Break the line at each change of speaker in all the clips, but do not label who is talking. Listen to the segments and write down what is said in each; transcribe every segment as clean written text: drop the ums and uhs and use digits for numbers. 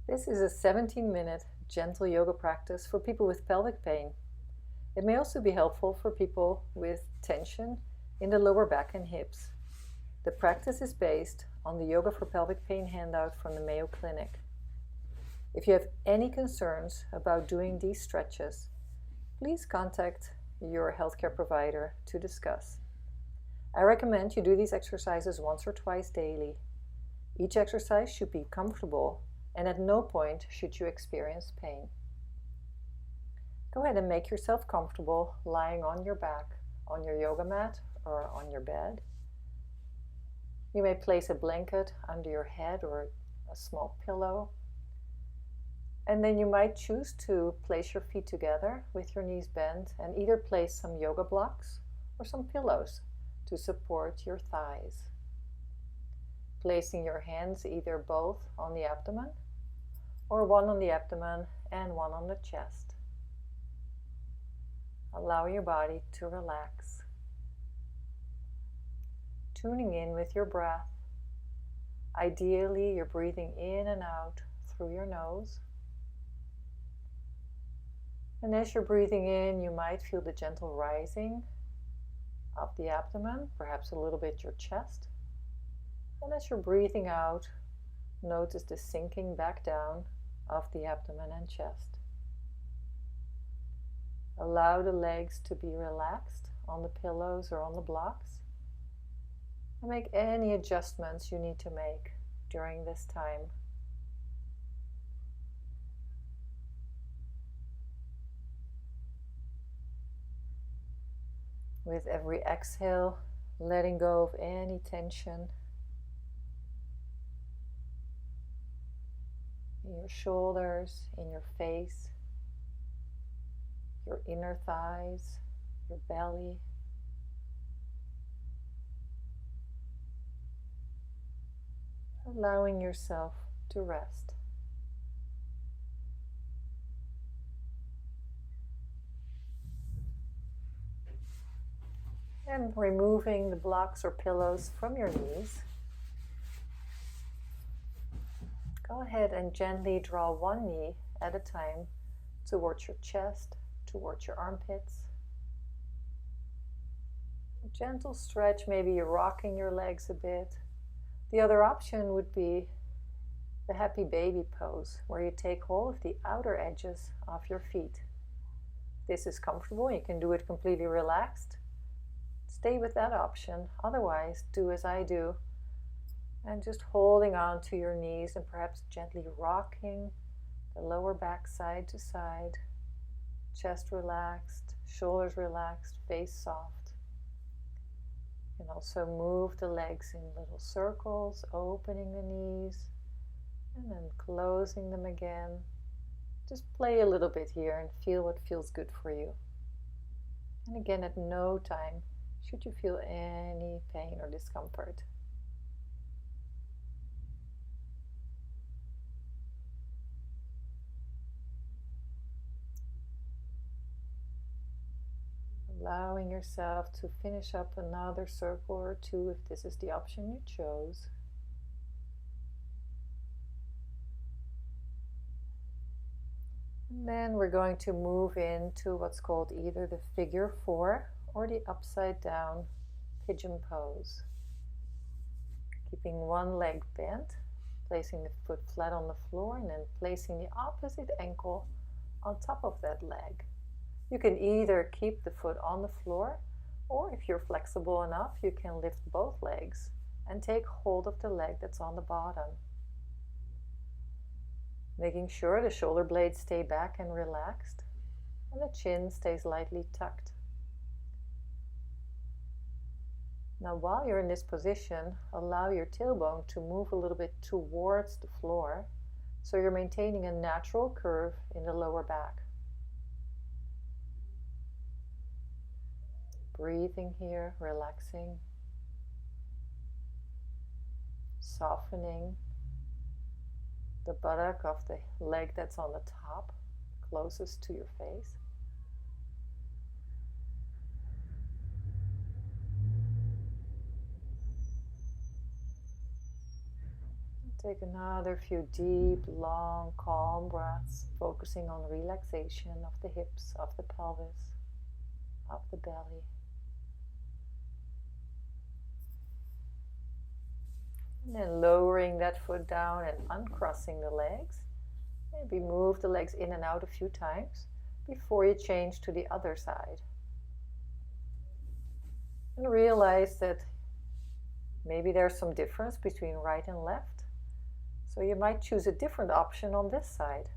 This is a 17-minute gentle yoga practice for people with pelvic pain. It may also be helpful for people with tension in the lower back and hips. The practice is based on the Yoga for Pelvic Pain handout from the Mayo Clinic. If you have any concerns about doing these stretches, please contact your healthcare provider to discuss. I recommend you do these exercises once or twice daily. Each exercise should be comfortable, and at no point should you experience pain. Go ahead and make yourself comfortable lying on your back, on your yoga mat, or on your bed. You may place a blanket under your head or a small pillow. And then you might choose to place your feet together with your knees bent and either place some yoga blocks or some pillows to support your thighs. Placing your hands either both on the abdomen or one on the abdomen and one on the chest. Allow your body to relax. Tuning in with your breath. Ideally, you're breathing in and out through your nose. And as you're breathing in, you might feel the gentle rising of the abdomen, perhaps a little bit your chest. And as you're breathing out, notice the sinking back down of the abdomen and chest. Allow the legs to be relaxed on the pillows or on the blocks. And make any adjustments you need to make during this time. With every exhale, letting go of any tension in your shoulders, in your face, your inner thighs, your belly. Allowing yourself to rest. And removing the blocks or pillows from your knees. Go ahead and gently draw one knee at a time towards your chest, towards your armpits. A gentle stretch, maybe you're rocking your legs a bit. The other option would be the happy baby pose, where you take hold of the outer edges of your feet. If this is comfortable, you can do it completely relaxed. Stay with that option. Otherwise, do as I do and just holding on to your knees and perhaps gently rocking the lower back side to side, chest relaxed, shoulders relaxed, face soft. You can also move the legs in little circles, opening the knees and then closing them again. Just play a little bit here and feel what feels good for you. And again, at no time should you feel any pain or discomfort. Allowing yourself to finish up another circle or two if this is the option you chose. And then we're going to move into what's called either the figure 4 or the upside down pigeon pose. Keeping one leg bent, placing the foot flat on the floor and then placing the opposite ankle on top of that leg. You can either keep the foot on the floor, or if you're flexible enough, you can lift both legs and take hold of the leg that's on the bottom. Making sure the shoulder blades stay back and relaxed, and the chin stays lightly tucked. Now, while you're in this position, allow your tailbone to move a little bit towards the floor, so you're maintaining a natural curve in the lower back. Breathing here, relaxing, softening the buttock of the leg that's on the top, closest to your face. Take another few deep, long, calm breaths, focusing on relaxation of the hips, of the pelvis, of the belly. And then lowering that foot down and uncrossing the legs. Maybe move the legs in and out a few times before you change to the other side. And realize that maybe there's some difference between right and left. So you might choose a different option on this side.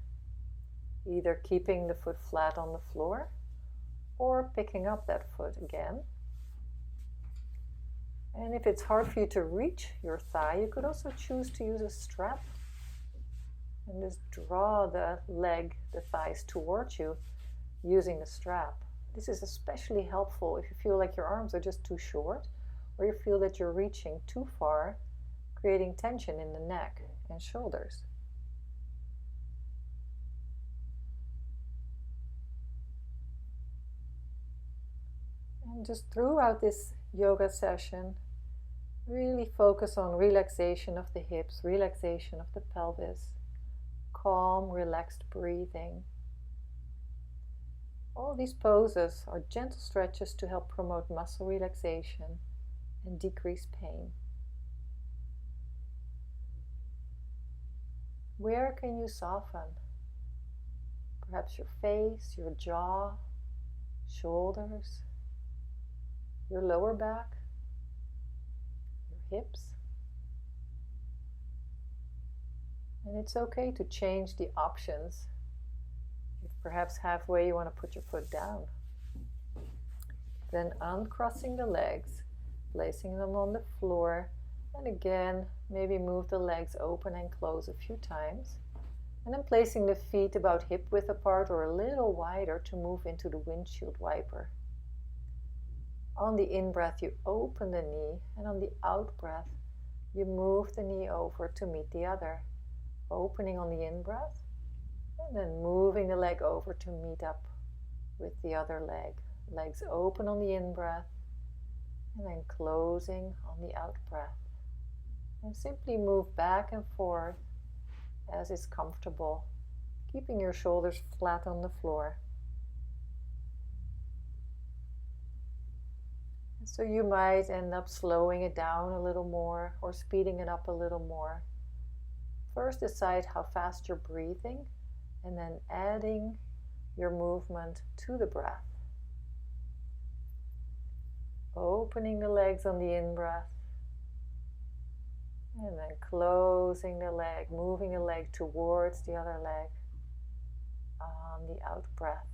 Either keeping the foot flat on the floor or picking up that foot again. And if it's hard for you to reach your thigh, you could also choose to use a strap and just draw the leg, the thighs towards you using the strap. This is especially helpful if you feel like your arms are just too short or you feel that you're reaching too far, creating tension in the neck and shoulders. And just throughout this yoga session, really focus on relaxation of the hips, relaxation of the pelvis, calm, relaxed breathing. All these poses are gentle stretches to help promote muscle relaxation and decrease pain. Where can you soften? Perhaps your face, your jaw, shoulders, your lower back, your hips. And it's okay to change the options. If perhaps halfway you want to put your foot down. Then uncrossing the legs, placing them on the floor, and again, maybe move the legs open and close a few times. And then placing the feet about hip width apart or a little wider to move into the windshield wiper. On the in-breath, you open the knee, and on the out-breath, you move the knee over to meet the other. Opening on the in-breath, and then moving the leg over to meet up with the other leg. Legs open on the in-breath, and then closing on the out-breath. And simply move back and forth as is comfortable, keeping your shoulders flat on the floor. So you might end up slowing it down a little more or speeding it up a little more. First decide how fast you're breathing and then adding your movement to the breath. Opening the legs on the in-breath and then closing the leg, moving the leg towards the other leg on the out-breath.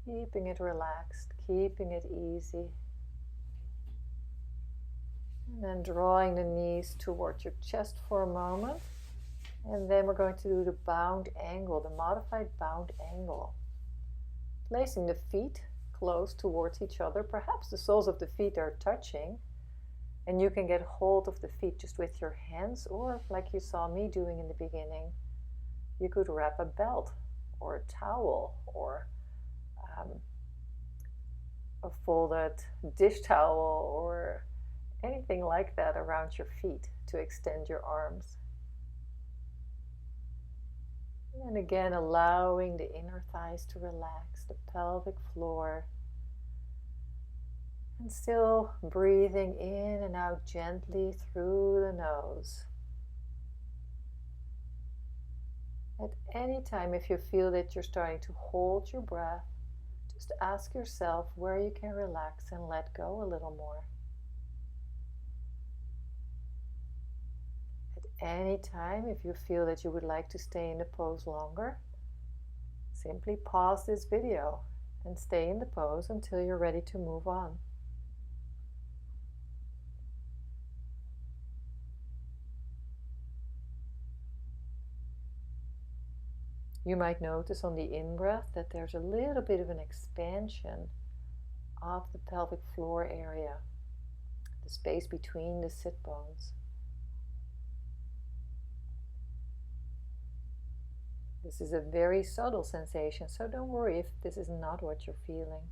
Keeping it relaxed, keeping it easy. And then drawing the knees towards your chest for a moment. And then we're going to do the bound angle, the modified bound angle. Placing the feet close towards each other. Perhaps the soles of the feet are touching. And you can get hold of the feet just with your hands. Or like you saw me doing in the beginning, you could wrap a belt or a towel or a folded dish towel or anything like that around your feet to extend your arms. And again, allowing the inner thighs to relax, the pelvic floor. And still breathing in and out gently through the nose. At any time, if you feel that you're starting to hold your breath, just ask yourself where you can relax and let go a little more. At any time, if you feel that you would like to stay in the pose longer, simply pause this video and stay in the pose until you're ready to move on. You might notice on the in-breath that there's a little bit of an expansion of the pelvic floor area, the space between the sit bones. This is a very subtle sensation, so don't worry if this is not what you're feeling.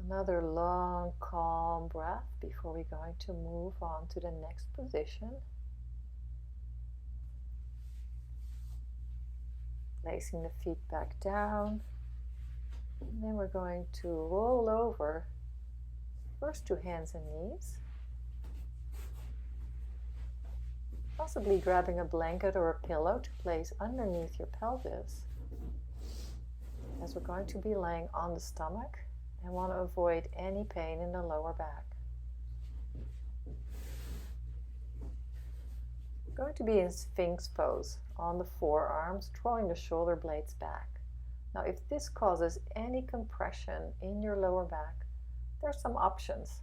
Another long, calm breath before we're going to move on to the next position. Placing the feet back down. And then we're going to roll over first to hands and knees. Possibly grabbing a blanket or a pillow to place underneath your pelvis, as we're going to be laying on the stomach and want to avoid any pain in the lower back. We're going to be in Sphinx pose on the forearms, drawing the shoulder blades back. Now, if this causes any compression in your lower back, there's some options.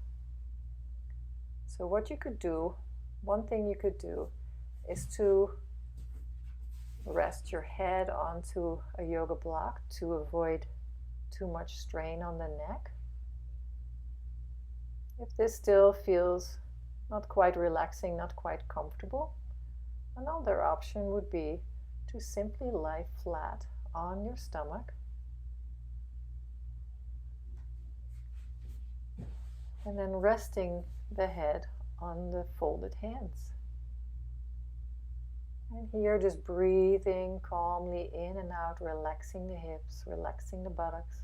So what you could do, one thing you could do, is to rest your head onto a yoga block to avoid too much strain on the neck. If this still feels not quite relaxing, not quite comfortable, another option would be to simply lie flat on your stomach and then resting the head on the folded hands. And here just breathing calmly in and out, relaxing the hips, relaxing the buttocks.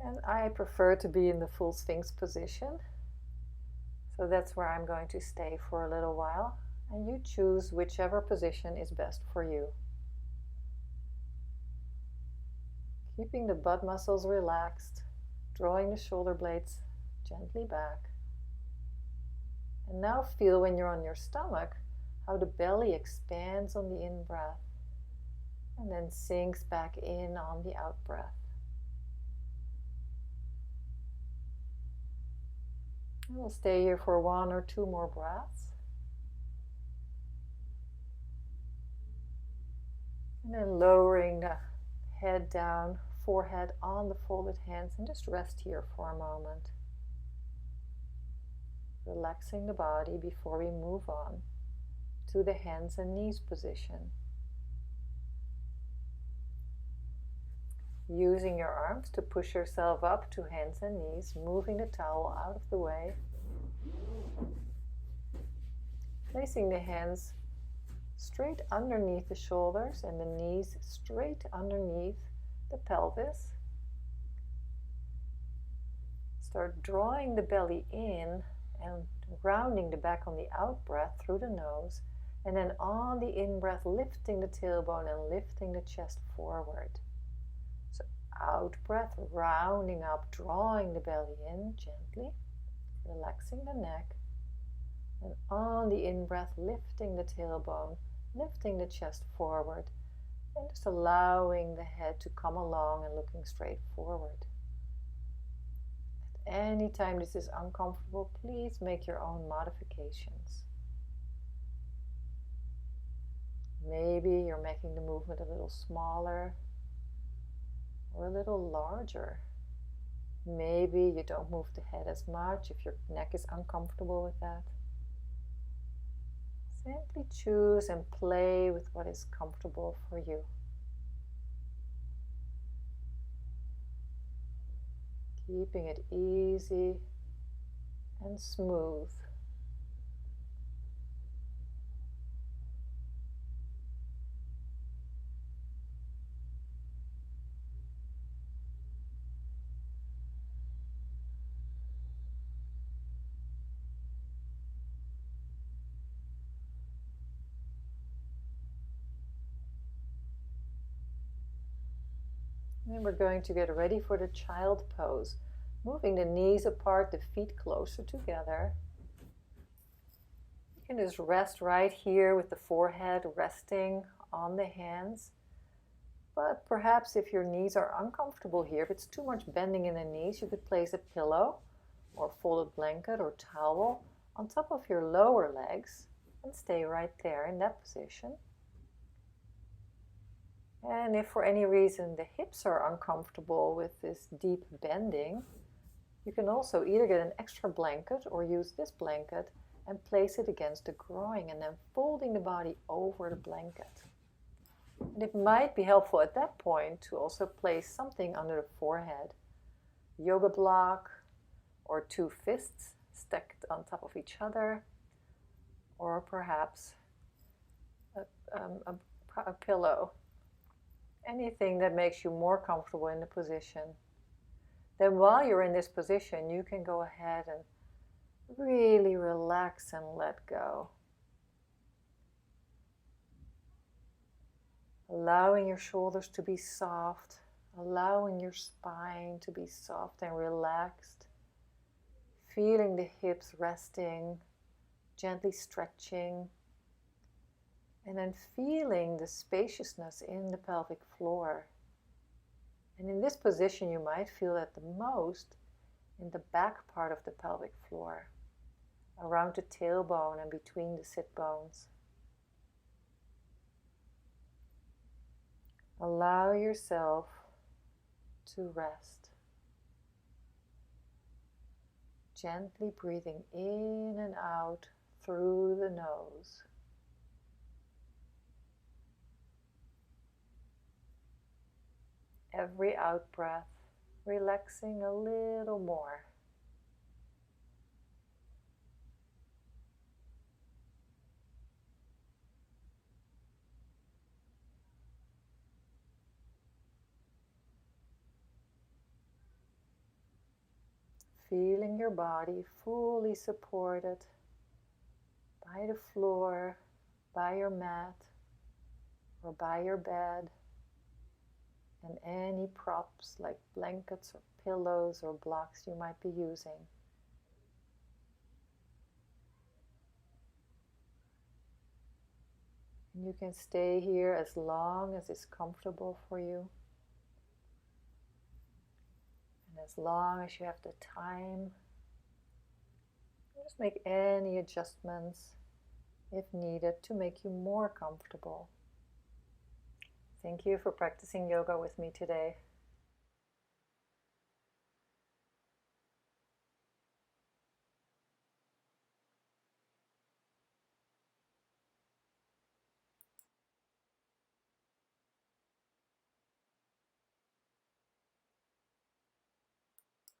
And I prefer to be in the full Sphinx position. So that's where I'm going to stay for a little while. And you choose whichever position is best for you. Keeping the butt muscles relaxed, drawing the shoulder blades gently back. And now feel when you're on your stomach how the belly expands on the in-breath and then sinks back in on the out-breath. We'll stay here for 1 or 2 more breaths. And then lowering the head down, forehead on the folded hands, and just rest here for a moment. Relaxing the body before we move on to the hands and knees position. Using your arms to push yourself up to hands and knees, moving the towel out of the way. Placing the hands straight underneath the shoulders and the knees straight underneath the pelvis. Start drawing the belly in and rounding the back on the out breath through the nose, and then on the in breath lifting the tailbone and lifting the chest forward. So out breath, rounding up, drawing the belly in gently, relaxing the neck, and on the in breath lifting the tailbone, lifting the chest forward, and just allowing the head to come along and looking straight forward. Anytime this is uncomfortable, please make your own modifications. Maybe you're making the movement a little smaller or a little larger. Maybe you don't move the head as much if your neck is uncomfortable with that. Simply choose and play with what is comfortable for you. Keeping it easy and smooth. And we're going to get ready for the child pose. Moving the knees apart, the feet closer together. You can just rest right here with the forehead resting on the hands. But perhaps if your knees are uncomfortable here, if it's too much bending in the knees, you could place a pillow or folded blanket or towel on top of your lower legs and stay right there in that position. And if for any reason the hips are uncomfortable with this deep bending, you can also either get an extra blanket or use this blanket and place it against the groin and then folding the body over the blanket. And it might be helpful at that point to also place something under the forehead. Yoga block or two fists stacked on top of each other, or perhaps a pillow. Anything that makes you more comfortable in the position. Then while you're in this position, you can go ahead and really relax and let go. Allowing your shoulders to be soft, allowing your spine to be soft and relaxed. Feeling the hips resting, gently stretching. And then feeling the spaciousness in the pelvic floor. And in this position, you might feel it the most in the back part of the pelvic floor, around the tailbone and between the sit bones. Allow yourself to rest. Gently breathing in and out through the nose. Every out breath, relaxing a little more. Feeling your body fully supported by the floor, by your mat, or by your bed, and any props like blankets or pillows or blocks you might be using. And you can stay here as long as it's comfortable for you. And as long as you have the time, just make any adjustments if needed to make you more comfortable. Thank you for practicing yoga with me today.